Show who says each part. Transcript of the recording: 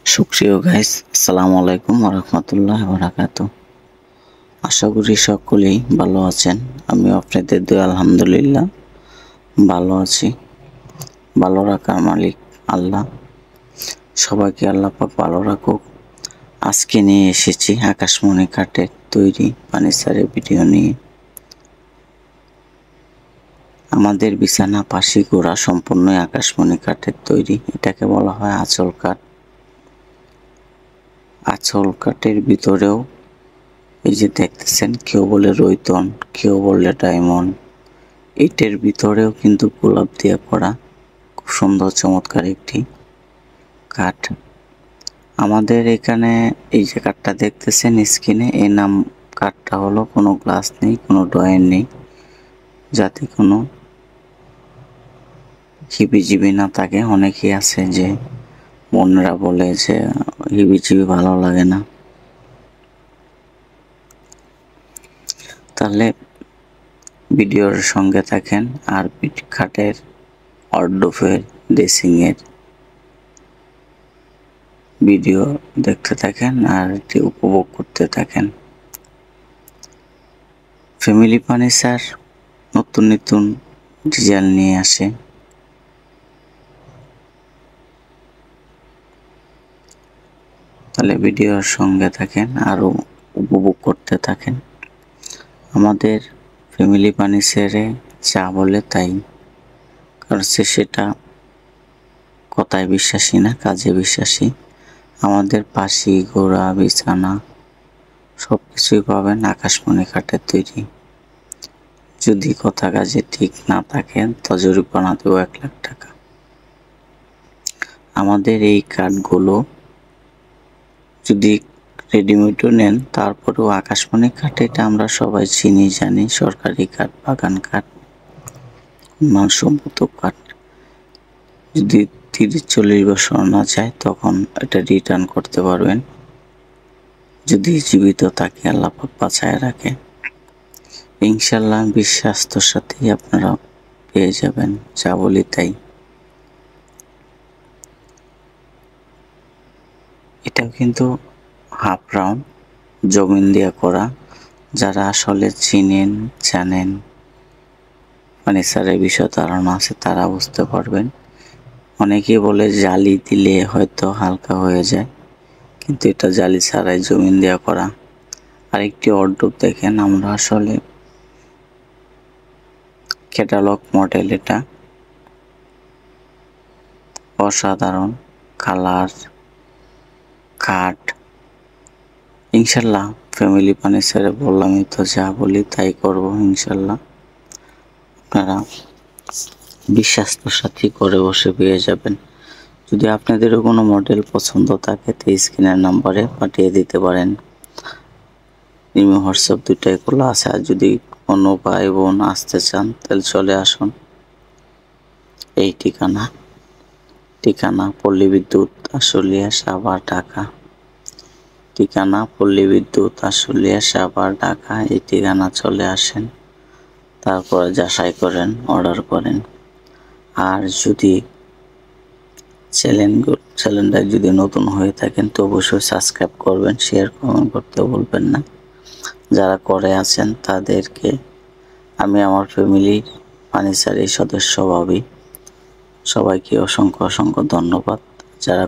Speaker 1: সুপ্রিয় গাইস, আসসালামু আলাইকুম ওয়া রাহমাতুল্লাহি ওয়া বারাকাতুহু। আশা করি সকলেই ভালো আছেন। আমি আপনাদের দোয়া আলহামদুলিল্লাহ ভালো আছি। ভালো রাখার মালিক আল্লাহ। সবাইকে আল্লাহ পাক ভালো রাখুক। আজকে নিয়ে এসেছি আকাশমণি কাঠের তৈরি ফার্নিচারের ভিডিও নিয়ে। আমাদের বিছানা পাশি গোড়া সম্পূর্ণই আকাশমণি কাঠের তৈরি। এটাকে বলা হয় আঁচল কাঠ। আঁচল কাঠের ভিতরেও এই যে দেখতেছেন, কেউ বলে রয়তন, কেউ বলে ডায়মন্ড। এটার ভিতরেও কিন্তু গোলাপ দিয়ে করা খুব সুন্দর চমৎকার একটি কাঠ। আমাদের এখানে এই যে কাঠটা দেখতেছেন স্ক্রিনে, এই নাম কাঠটা হলো কোনো গ্লাস নেই, কোনো ড্রয়ার নেই, যাতে কোনো হিবিজিবি না থাকে। অনেকেই আছে যে বোনরা বলে যে হিবিজিবি ভালো লাগে না, তাহলে ভিডিওর সঙ্গে থাকেন আর খাটের ওয়ারড্রোবের ড্রেসিংয়ের ভিডিও দেখতে থাকেন আর এটি উপভোগ করতে থাকেন। ফ্যামিলি ফার্নিচার নতুন নতুন ডিজাইন নিয়ে আসে। তাহলে ভিডিওর সঙ্গে থাকেন আরও উপভোগ করতে থাকেন। আমাদের ফ্যামিলি ফার্নিচারে যা বলে তাই, কারণ সেটা কথায় বিশ্বাসী না, কাজে বিশ্বাসী। আমাদের পাশি গোড়া বিছানা সব কিছুই পাবেন আকাশমণি কাঠের তৈরি। যদি কথা কাজে ঠিক না থাকেন তো জরিমানা দেবো 1 লাখ টাকা। আমাদের এই কাঠগুলো যদি রেডিমেডও নেন তারপরেও আকাশমণি কাঠ, এটা আমরা সবাই চিনি জানি, সরকারি কাঠ, বাগান কাঠ, মানসম্মত কাঠ। যদি 30-40 বছর না যায় তখন এটা রিটার্ন করতে পারবেন, যদি জীবিত থাকে আল্লাহ পাক বাঁচায় রাখে। ইনশাল্লাহ বিশ্বাস্তর সাথেই আপনারা পেয়ে যাবেন, যা বলি তাই। এটাও কিন্তু হাফ রাউন্ড জমিন দিয়ে করা। যারা আসলে চিনেন জানেন ফার্নিচারের বিষয়ে ধারণা আছে তারা বুঝতে পারবেন। অনেকেই বলে জালি দিলে হয়তো হালকা হয়ে যায়, কিন্তু এটা জালি ছাড়াই জমিন দিয়ে করা। আরেকটি ওয়ারড্রোব দেখেন, আমরা আসলে ক্যাটালগ মডেল, এটা অসাধারণ কালার, কাঠ। ইনশাল্লাহ ফ্যামিলি ফার্নিচারে বললামই তো, যা বলি তাই করব ইনশাল্লাহ। আপনারা বিশ্বাস্তর সাথে করে বসে পেয়ে যাবেন। যদি আপনাদেরও কোনো মডেল পছন্দ থাকে তো স্ক্রিনের নাম্বারে পাঠিয়ে দিতে পারেন। ইমো হোয়াটসঅ্যাপ দুটাই খোলা আছে। আর যদি কোনো ভাই বোন আসতে চান তাহলে চলে আসুন। এই ঠিকানা পল্লী বিদ্যুৎ আশুলিয়া সাভার ঢাকা। ঠিকানা পল্লী বিদ্যুৎ আশুলিয়া সাভার ঢাকা। এই ঠিকানা চলে আসেন, তারপরে যাচাই করেন, অর্ডার করেন। আর যদি চ্যানেলটা যদি নতুন হয়ে থাকেন তো অবশ্যই সাবস্ক্রাইব করবেন, শেয়ার কমেন্ট করতে বলবেন না। যারা করে আছেন তাদেরকে আমি আমার ফ্যামিলির ফার্নিচারের সদস্য ভাবি। সবাইকে অসংখ্য অসংখ্য ধন্যবাদ। যারা